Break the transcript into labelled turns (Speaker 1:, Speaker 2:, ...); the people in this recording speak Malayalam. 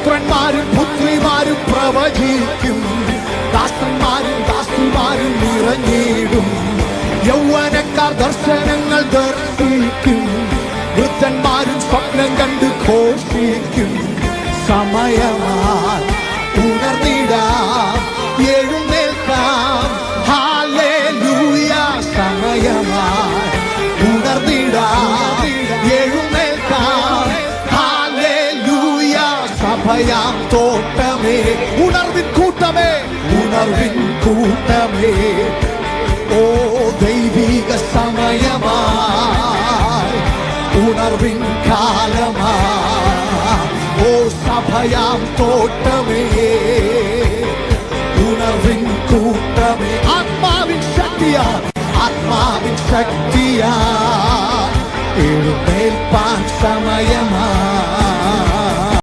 Speaker 1: പുത്രന്മാരും പുത്രിമാരും പ്രവചിക്കും, ദാസന്മാരും ദാസിമാരും നിറഞ്ഞിടും. യൗവനക്കാർ ദർശനങ്ങൾ ദർശിക്കും, വൃദ്ധന്മാരും സ്വപ്നം കണ്ട് ഘോഷിക്കും. സമയമായി ഉണർന്നിടാം, എഴുന്നേൽക്കാം, ഹല്ലേലൂയ. സമയമായി ഉണർന്നിടാം, എഴുന്നേൽക്കാം, ഹല്ലേലൂയ. സഭയാം തോട്ടമേ, ഉണർവിൻ കൂട്ടമേ, ഉണർവിൻ കൂട്ടമേ, ഓ ദൈവിക സമയമായി, ഉണർവിൻ കാലമായി, ഓ സഭയാം തോട്ടമേ, ഉണർവിൻ കൂട്ടമേ. ആത്മാവിൻ ശക്തിയാ, ആത്മാവിൻ ശക്തിയാ, എഴുന്നേൽപ്പാൻ സമയമായി.